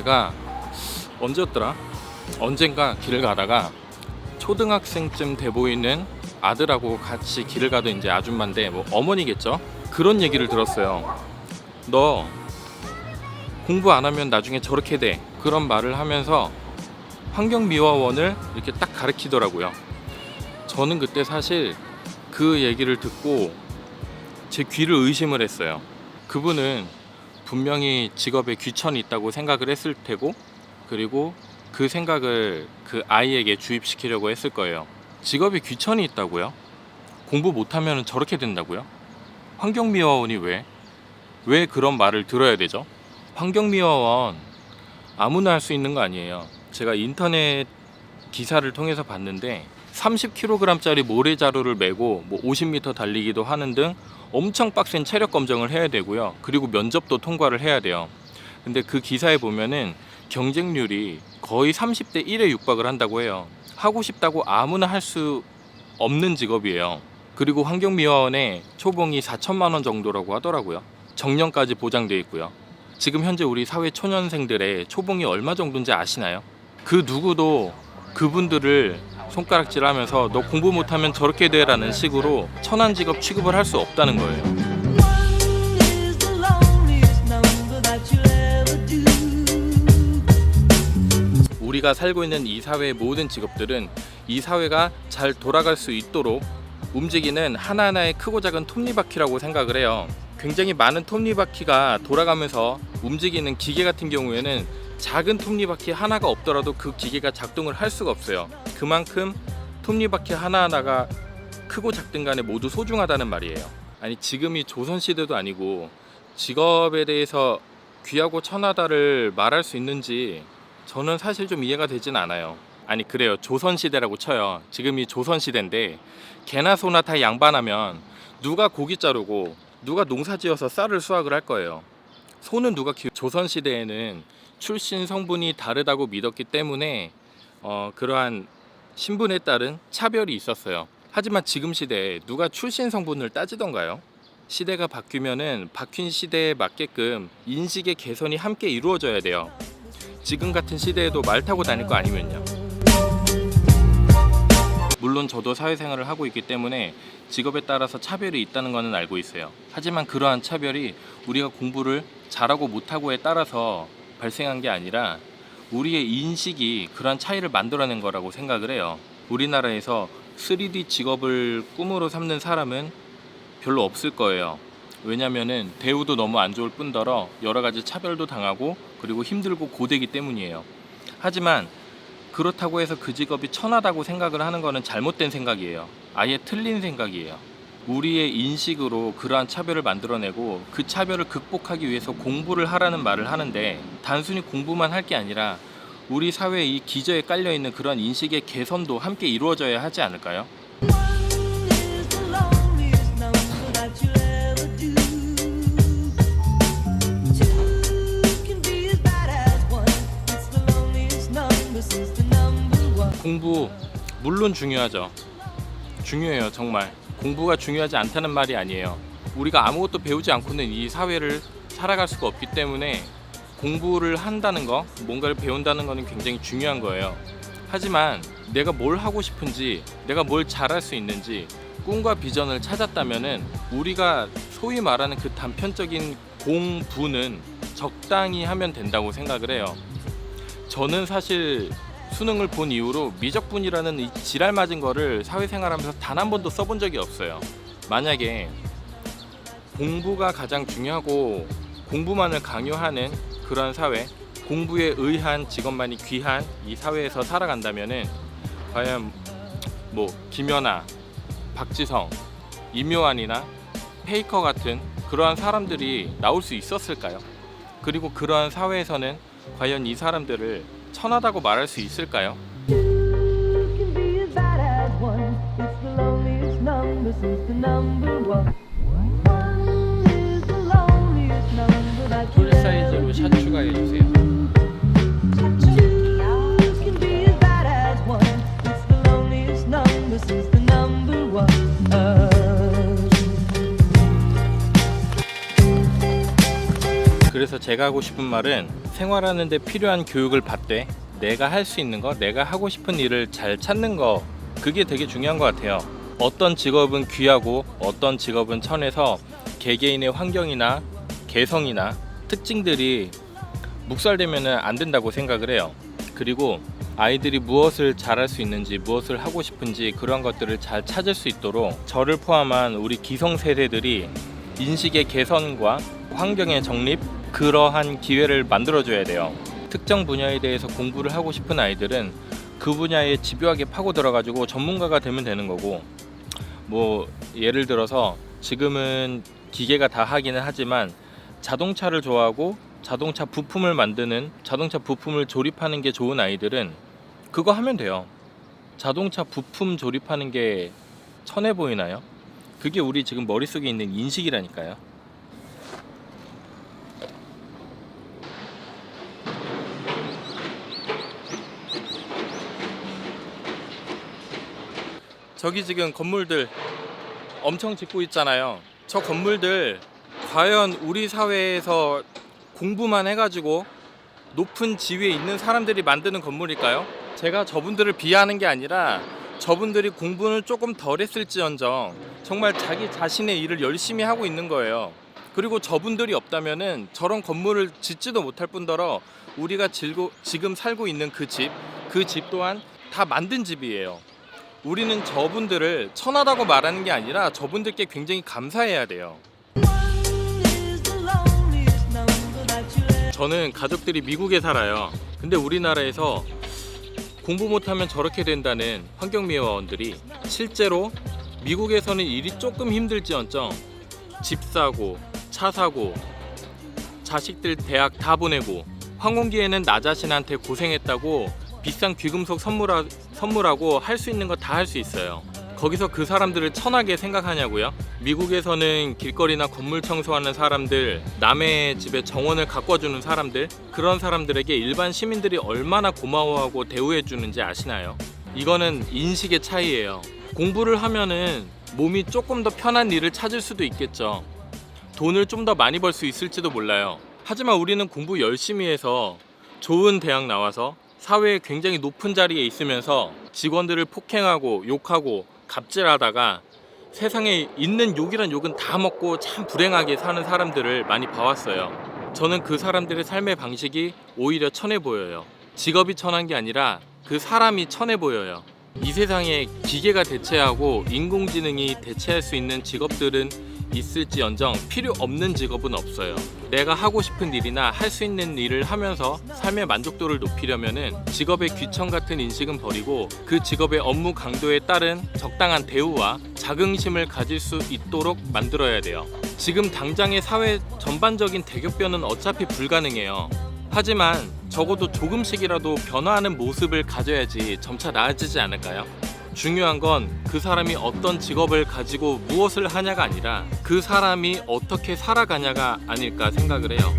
제가 언제였더라? 언젠가 길을 가다가 초등학생쯤 돼 보이는 아들하고 같이 길을 가던 이제 아줌마인데 뭐 어머니겠죠? 그런 얘기를 들었어요. 너 공부 안 하면 나중에 저렇게 돼. 그런 말을 하면서 환경미화원을 이렇게 딱 가르치더라고요. 저는 그때 사실 그 얘기를 듣고 제 귀를 의심을 했어요. 그분은 분명히 직업에 귀천이 있다고 생각을 했을 테고, 그리고 그 생각을 그 아이에게 주입시키려고 했을 거예요. 직업에 귀천이 있다고요? 공부 못하면 저렇게 된다고요? 환경미화원이 왜 그런 말을 들어야 되죠? 환경미화원 아무나 할 수 있는 거 아니에요. 제가 인터넷 기사를 통해서 봤는데 30kg짜리 모래자루를 메고 뭐 50m 달리기도 하는 등 엄청 빡센 체력 검정을 해야 되고요. 그리고 면접도 통과를 해야 돼요. 근데 그 기사에 보면은 경쟁률이 거의 30대 1에 육박을 한다고 해요. 하고 싶다고 아무나 할 수 없는 직업이에요. 그리고 환경미화원의 초봉이 4천만 원 정도라고 하더라고요. 정년까지 보장되어 있고요. 지금 현재 우리 사회 초년생들의 초봉이 얼마 정도인지 아시나요? 그 누구도 그분들을 손가락질하면서 너 공부 못하면 저렇게 돼라는 식으로 천한 직업 취급을 할 수 없다는 거예요. 우리가 살고 있는 이 사회의 모든 직업들은 이 사회가 잘 돌아갈 수 있도록 움직이는 하나하나의 크고 작은 톱니바퀴라고 생각을 해요. 굉장히 많은 톱니바퀴가 돌아가면서 움직이는 기계 같은 경우에는 작은 톱니바퀴 하나가 없더라도 그 기계가 작동을 할 수가 없어요. 그만큼 톱니바퀴 하나하나가 크고 작든 간에 모두 소중하다는 말이에요. 아니, 지금이 조선시대도 아니고 직업에 대해서 귀하고 천하다를 말할 수 있는지 저는 사실 좀 이해가 되진 않아요. 아니, 그래요. 조선시대라고 쳐요. 지금이 조선시대인데 개나 소나 다 양반하면 누가 고기 자르고 누가 농사지어서 쌀을 수확을 할 거예요. 소는 누가 조선시대에는 출신 성분이 다르다고 믿었기 때문에 그러한 신분에 따른 차별이 있었어요. 하지만 지금 시대에 누가 출신 성분을 따지던가요? 시대가 바뀌면은 바뀐 시대에 맞게끔 인식의 개선이 함께 이루어져야 돼요. 지금 같은 시대에도 말 타고 다닐 거 아니면요. 물론 저도 사회생활을 하고 있기 때문에 직업에 따라서 차별이 있다는 것은 알고 있어요. 하지만 그러한 차별이 우리가 공부를 잘하고 못하고에 따라서 발생한 게 아니라 우리의 인식이 그러한 차이를 만들어낸 거라고 생각을 해요. 우리나라에서 3D 직업을 꿈으로 삼는 사람은 별로 없을 거예요. 왜냐면은 대우도 너무 안 좋을 뿐더러 여러 가지 차별도 당하고 그리고 힘들고 고되기 때문이에요. 하지만 그렇다고 해서 그 직업이 천하다고 생각을 하는 거는 잘못된 생각이에요. 아예 틀린 생각이에요. 우리의 인식으로 그러한 차별을 만들어내고 그 차별을 극복하기 위해서 공부를 하라는 말을 하는데, 단순히 공부만 할 게 아니라 우리 사회의 이 기저에 깔려있는 그런 인식의 개선도 함께 이루어져야 하지 않을까요? 공부 물론 중요하죠. 중요해요. 정말 공부가 중요하지 않다는 말이 아니에요. 우리가 아무것도 배우지 않고는 이 사회를 살아갈 수가 없기 때문에 공부를 한다는 거, 뭔가를 배운다는 거는 굉장히 중요한 거예요. 하지만 내가 뭘 하고 싶은지, 내가 뭘 잘할 수 있는지 꿈과 비전을 찾았다면은 우리가 소위 말하는 그 단편적인 공부는 적당히 하면 된다고 생각을 해요. 저는 사실 수능을 본 이후로 미적분이라는 이 지랄 맞은 거를 사회생활하면서 단 한 번도 써본 적이 없어요. 만약에 공부가 가장 중요하고 공부만을 강요하는 그런 사회, 공부에 의한 직업만이 귀한 이 사회에서 살아간다면은 과연 뭐 김연아, 박지성, 임요한이나 페이커 같은 그러한 사람들이 나올 수 있었을까요? 그리고 그러한 사회에서는 과연 이 사람들을 천하다고 말할 수 있을까요? 풀 사이즈로 샷 추가해주세요. 그래서 제가 하고 싶은 말은 생활하는 데 필요한 교육을 받되 내가 할 수 있는 거, 내가 하고 싶은 일을 잘 찾는 거, 그게 되게 중요한 것 같아요. 어떤 직업은 귀하고 어떤 직업은 천해서 개개인의 환경이나 개성이나 특징들이 묵살되면 안 된다고 생각을 해요. 그리고 아이들이 무엇을 잘할 수 있는지, 무엇을 하고 싶은지 그런 것들을 잘 찾을 수 있도록 저를 포함한 우리 기성세대들이 인식의 개선과 환경의 정립, 그러한 기회를 만들어줘야 돼요. 특정 분야에 대해서 공부를 하고 싶은 아이들은 그 분야에 집요하게 파고 들어가지고 전문가가 되면 되는 거고, 뭐 예를 들어서 지금은 기계가 다 하기는 하지만 자동차를 좋아하고 자동차 부품을 만드는, 자동차 부품을 조립하는 게 좋은 아이들은 그거 하면 돼요. 자동차 부품 조립하는 게 천해 보이나요? 그게 우리 지금 머릿속에 있는 인식이라니까요. 저기 지금 건물들 엄청 짓고 있잖아요. 저 건물들 과연 우리 사회에서 공부만 해가지고 높은 지위에 있는 사람들이 만드는 건물일까요? 제가 저분들을 비하하는 게 아니라 저분들이 공부는 조금 덜 했을지언정 정말 자기 자신의 일을 열심히 하고 있는 거예요. 그리고 저분들이 없다면은 저런 건물을 짓지도 못할 뿐더러 우리가 지금 살고 있는 그 집 또한 다 만든 집이에요. 우리는 저분들을 천하다고 말하는 게 아니라 저분들께 굉장히 감사해야 돼요. 저는 가족들이 미국에 살아요. 근데 우리나라에서 공부 못하면 저렇게 된다는 환경미화원들이 실제로 미국에서는 일이 조금 힘들지언정 집 사고 차 사고 자식들 대학 다 보내고 황혼기에는 나 자신한테 고생했다고 비싼 귀금속 선물하고 할 수 있는 거 다 할 수 있어요. 거기서 그 사람들을 천하게 생각하냐고요? 미국에서는 길거리나 건물 청소하는 사람들, 남의 집에 정원을 가꿔주는 사람들, 그런 사람들에게 일반 시민들이 얼마나 고마워하고 대우해 주는지 아시나요? 이거는 인식의 차이예요. 공부를 하면은 몸이 조금 더 편한 일을 찾을 수도 있겠죠. 돈을 좀 더 많이 벌 수 있을지도 몰라요. 하지만 우리는 공부 열심히 해서 좋은 대학 나와서 사회에 굉장히 높은 자리에 있으면서 직원들을 폭행하고 욕하고 갑질하다가 세상에 있는 욕이란 욕은 다 먹고 참 불행하게 사는 사람들을 많이 봐왔어요. 저는 그 사람들의 삶의 방식이 오히려 천해 보여요. 직업이 천한 게 아니라 그 사람이 천해 보여요. 이 세상에 기계가 대체하고 인공지능이 대체할 수 있는 직업들은 있을지언정 필요 없는 직업은 없어요. 내가 하고 싶은 일이나 할 수 있는 일을 하면서 삶의 만족도를 높이려면은 직업의 귀청 같은 인식은 버리고 그 직업의 업무 강도에 따른 적당한 대우와 자긍심을 가질 수 있도록 만들어야 돼요. 지금 당장의 사회 전반적인 대격변은 어차피 불가능해요. 하지만 적어도 조금씩이라도 변화하는 모습을 가져야지 점차 나아지지 않을까요? 중요한 건 그 사람이 어떤 직업을 가지고 무엇을 하냐가 아니라 그 사람이 어떻게 살아가냐가 아닐까 생각을 해요.